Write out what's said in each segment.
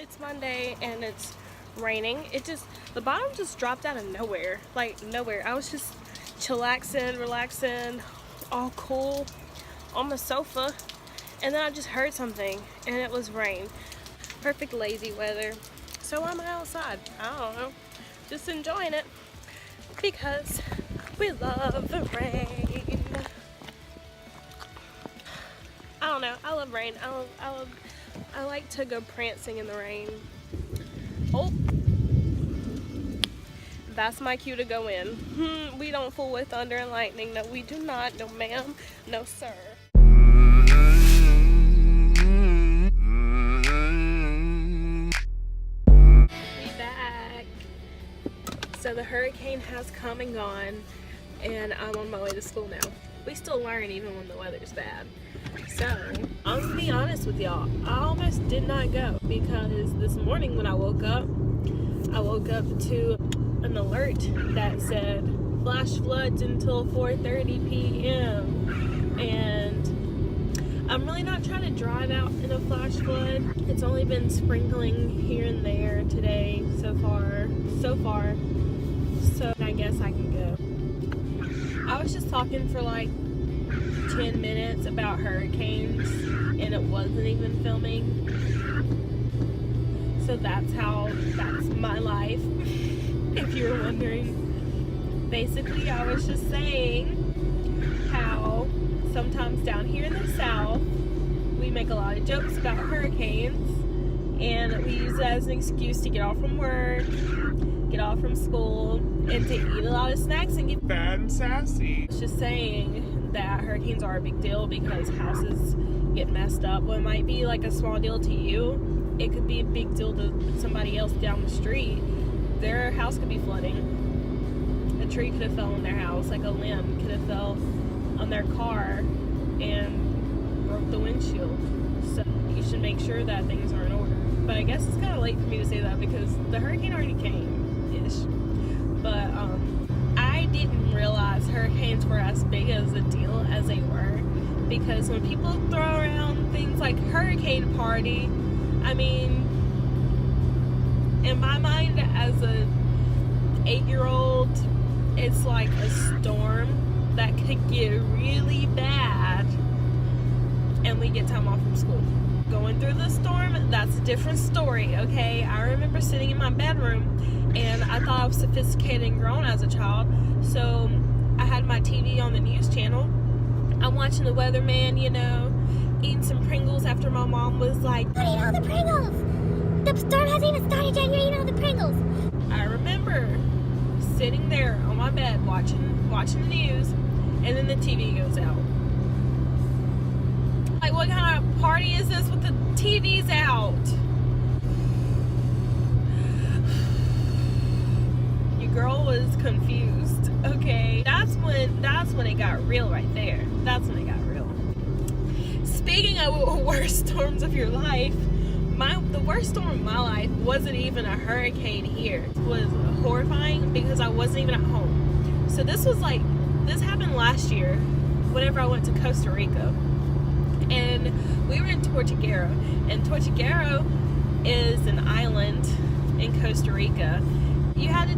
it's Monday and it's raining. The bottom just dropped out of nowhere, like nowhere. I was just chillaxing, relaxing, all cool on the sofa, and then I just heard something, and it was rain. Perfect lazy weather. So I'm outside, I don't know, just enjoying it because we love the rain. I don't know, I love rain. I like to go prancing in the rain. Oh, that's my cue to go in. We don't fool with thunder and lightning. No, we do not. No, ma'am. No, sir. We back. So the hurricane has come and gone, and I'm on my way to school now. We still learn even when the weather's bad. So, I'm gonna be honest with y'all, I almost did not go because this morning when I woke up to an alert that said flash floods until 4:30 p.m. and I'm really not trying to drive out in a flash flood. It's only been sprinkling here and there today so far, so I guess I can go. I was just talking for like 10 minutes about hurricanes and it wasn't even filming. So that's my life, if you were wondering. Basically, I was just saying how sometimes down here in the South, we make a lot of jokes about hurricanes and we use it as an excuse to get off from work, get off from school, and to eat a lot of snacks and get fat and sassy. I was just saying that hurricanes are a big deal because houses get messed up. What might be like a small deal to you, it could be a big deal to somebody else down the street. Their house could be flooding. A tree could have fell on their house, like a limb could have fell on their car and broke the windshield. So you should make sure that things are in order. But I guess it's kind of late for me to say that because the hurricane already came-ish. But I didn't realize hurricanes were as big as a deal as they were, because when people throw around things like hurricane party, I mean, in my mind as a 8-year-old, it's like a storm that could get really bad and we get time off from school. Going through the storm, that's a different story, okay? I remember sitting in my bedroom and I thought I was sophisticated and grown as a child, so I had my TV on the news channel. I'm watching the weatherman, you know, eating some Pringles after my mom was like, "Don't eat all the Pringles! The storm hasn't even started yet, you're eating all the Pringles!" I remember sitting there on my bed watching the news, and then the TV goes out. Like, what kind of party is this with the TVs out? Your girl was confused, okay? That's when it got real right there. That's when it got real. Speaking of worst storms of your life, the worst storm of my life wasn't even a hurricane here. It was horrifying because I wasn't even at home. So this happened last year whenever I went to Costa Rica. And we were in Tortuguero, and Tortuguero is an island in Costa Rica. You had to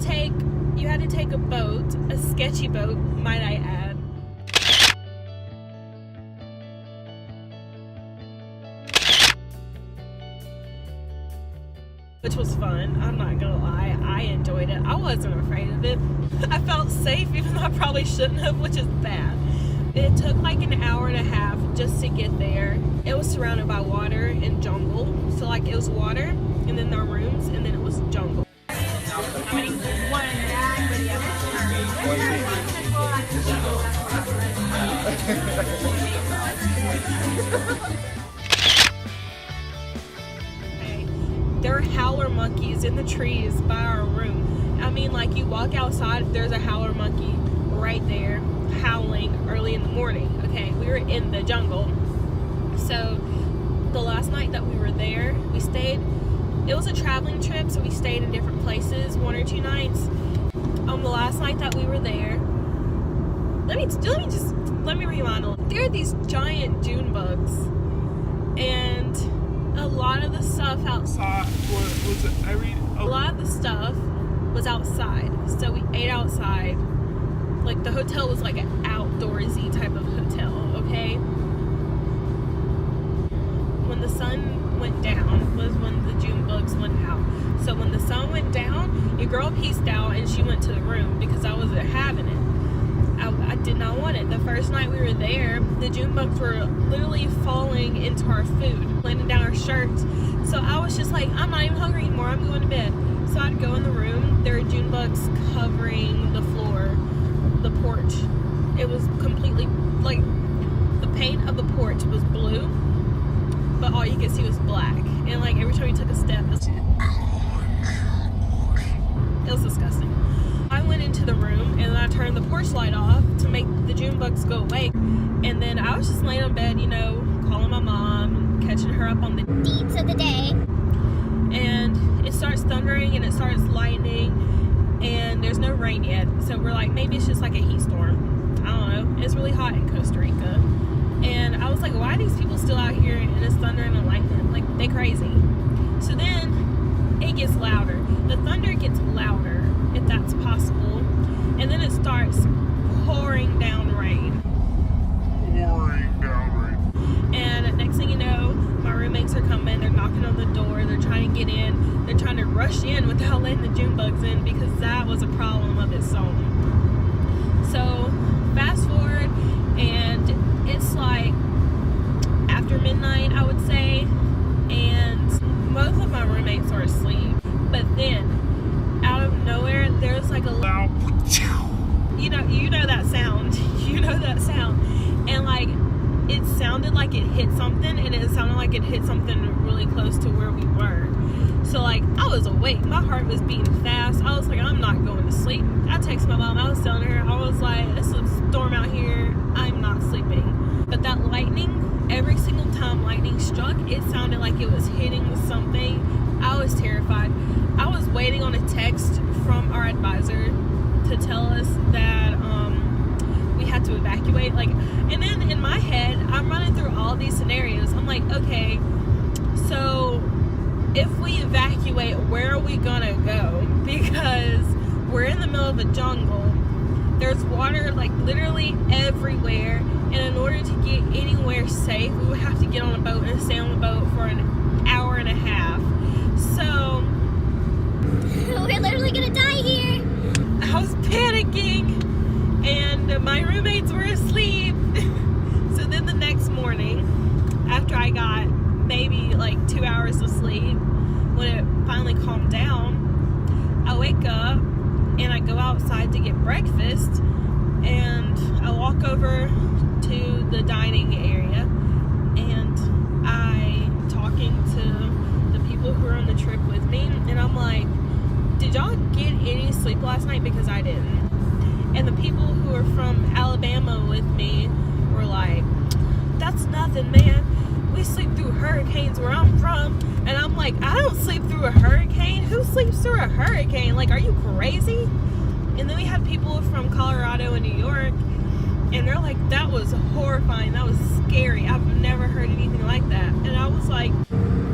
take a boat, a sketchy boat, might I add. Which was fun, I'm not gonna lie, I enjoyed it. I wasn't afraid of it. I felt safe even though I probably shouldn't have, which is bad. It took like an hour and a half just to get there. It was surrounded by water and jungle. So like it was water, and then there were rooms, and then it was jungle. There are howler monkeys in the trees by our room. I mean, like, you walk outside, there's a howler monkey right there howling early in the morning. Okay, we were in the jungle. So the last night that we were there, we stayed, it was a traveling trip, so we stayed in different places 1 or 2 nights. On the last night that we were there, let me rewind a little. There are these giant June bugs, and A lot of the stuff outside. Was it? A lot of the stuff was outside, so we ate outside. Like the hotel was like an outdoorsy type of hotel. Okay. When the sun went down was when the June bugs went out. So when the sun went down, your girl pieced out and she went to the room because I wasn't having it. I did not want it. The first night we were there, the June bugs were literally falling into our food, landing down our shirts. So I was just like, I'm not even hungry anymore. I'm going to bed. So I'd go in the room. There were June bugs covering the floor, the porch. It was completely, like, the paint of the porch was blue, but all you could see was black. And, like, every time you took a step, it was disgusting. I went into the room and then I turned the porch light off to make the June bugs go away. And then I was just laying on bed, you know, calling my mom, catching her up on the deeds of the day. And it starts thundering and it starts lightning and there's no rain yet. So we're like, maybe it's just like a heat storm. I don't know. It's really hot in Costa Rica. And I was like, why are these people still out here and it's thundering and lightning? Like, they crazy. So then it gets louder. The thunder gets louder, if that's possible. And then it starts pouring down rain. And next thing you know, my roommates are coming. They're knocking on the door. They're trying to get in. They're trying to rush in without letting the June bugs in because that was a problem of its own. So fast forward, and it's like after midnight, I would say, and most of my roommates are asleep. But then, out of nowhere, there's like a loud, you know that sound. You know that sound. And like, it sounded like it hit something, and it sounded like it hit something really close to where we were. So like, I was awake. My heart was beating fast. I was like, I'm not going to sleep. I texted my mom. I was telling her, I was like, it's a storm out here. I'm not sleeping. But that lightning, every single time lightning struck, it sounded like it was hitting something. I was terrified. I was waiting on a text from our advisor to tell us that we had to evacuate. Like, and then in my head, I'm running through all these scenarios. I'm like, okay, so if we evacuate, where are we gonna go? Because we're in the middle of a jungle. There's water like literally everywhere, and in order to get anywhere safe, we would have to get on a boat and stay on the boat for an hour and a half. So we're literally gonna die here. I was panicking, and my roommates were asleep. So then the next morning, after I got maybe like 2 hours of sleep, when it finally calmed down, I wake up and I go outside to get breakfast, and I walk over to the dining area, and I'm talking to the people who are on the trip with me, and I'm like, did y'all get any sleep last night? Because I didn't. And the people who are from Alabama with me were like, that's nothing, man. We sleep through hurricanes where I'm from. And I'm like, I don't sleep through a hurricane. Who sleeps through a hurricane? Like, are you crazy? And then we had people from Colorado and New York, and they're like, that was horrifying. That was scary. I've never heard anything like that. And I was like,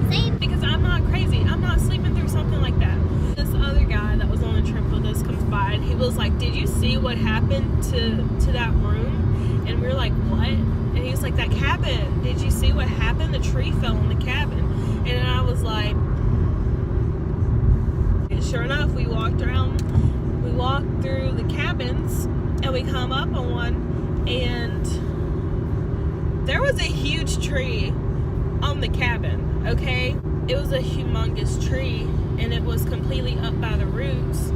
same, because I'm not crazy. I'm not sleeping through something like that. This other guy that was on the trip with us comes by, and he was like, did you see what happened to that room? And we were like, what? And he was like, that cabin. Did you see what happened? The tree fell on the cabin. And then I was like, and sure enough, we walked through the cabins, and we come up on one, and there was a huge tree on the cabin, okay? It was a humongous tree, and it was completely up by the roots,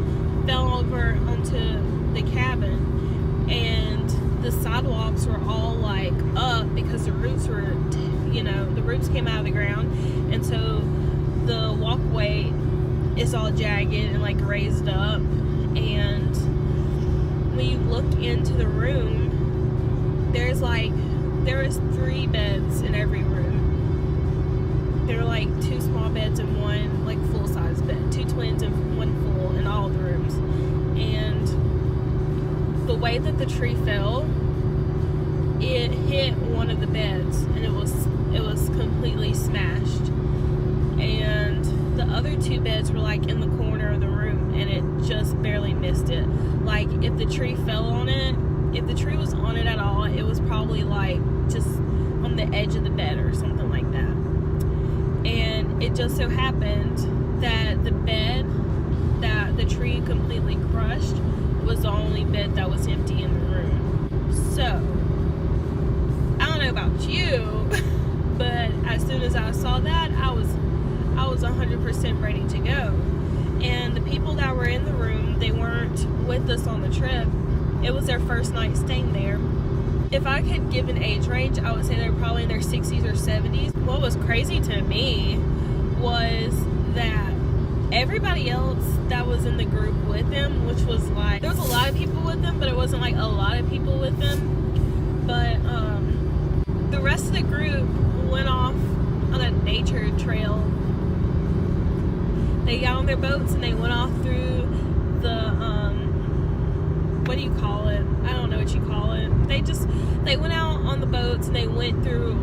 fell over onto the cabin, and the sidewalks were all like up because the roots were, the roots came out of the ground, and so the walkway is all jagged and like raised up. And when you look into the room, there was 3 beds in every room. There were like 2 small beds and 1 like full-size bed, 2 twins and 1 full in all the rooms. And the way that the tree fell, it hit one of the beds, and it was completely smashed. and the other 2 beds were like in the corner of the room, and it just barely missed it. Like if the tree fell on it, if the tree was on it at all, it was probably like just on the edge of the bed or something like that. And it just so happened that the bed that the tree completely crushed was the only bed that was empty in the room. So I don't know about you, but as soon as I saw that, I was 100% ready to go. And the people that were in the room, they weren't with us on the trip. It was their first night staying there. If I could give an age range, I would say they were probably in their 60s or 70s. What was crazy to me was that everybody else that was in the group with them, which was like, there was a lot of people with them, but it wasn't like a lot of people with them. But the rest of the group went off on a nature trail. They got on their boats and they went off through the, what do you call it? I don't know what you call it. They went out on the boats and they went through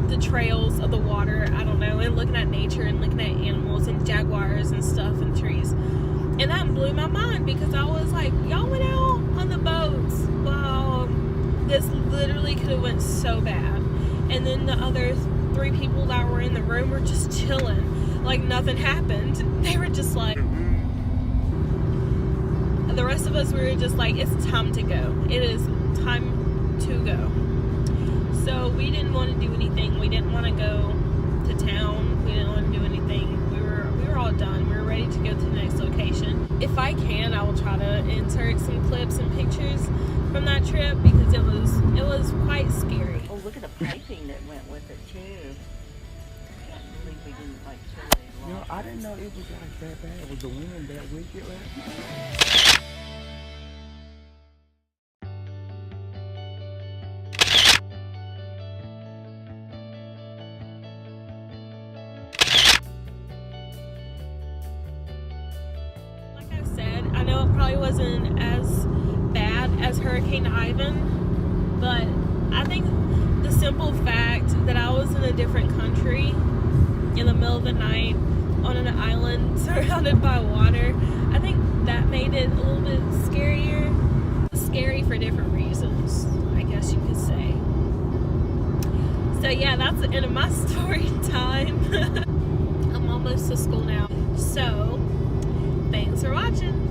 the trails of the water, I don't know, and looking at nature and looking at animals and jaguars and stuff and trees. And that blew my mind because I was like, y'all went out on the boats. Wow, this literally could have went so bad. And then the other 3 people that were in the room were just chilling, like nothing happened. They were just like, the rest of us were just like, it's time to go. It is time to go. So we didn't want to do anything. We didn't want to go to town. We didn't want to do anything. We were all done. We were ready to go to the next location. If I can, I will try to insert some clips and pictures from that trip because it was quite scary. Oh, look at the piping that went with it too. I can't believe we didn't like kill it. No, I didn't know it was like that bad. Was the wind that wicked last night? I know it probably wasn't as bad as Hurricane Ivan, but I think the simple fact that I was in a different country in the middle of the night on an island surrounded by water, I think that made it a little bit scarier. Scary for different reasons, I guess you could say. So yeah, that's the end of my story time. I'm almost to school now. So, thanks for watching.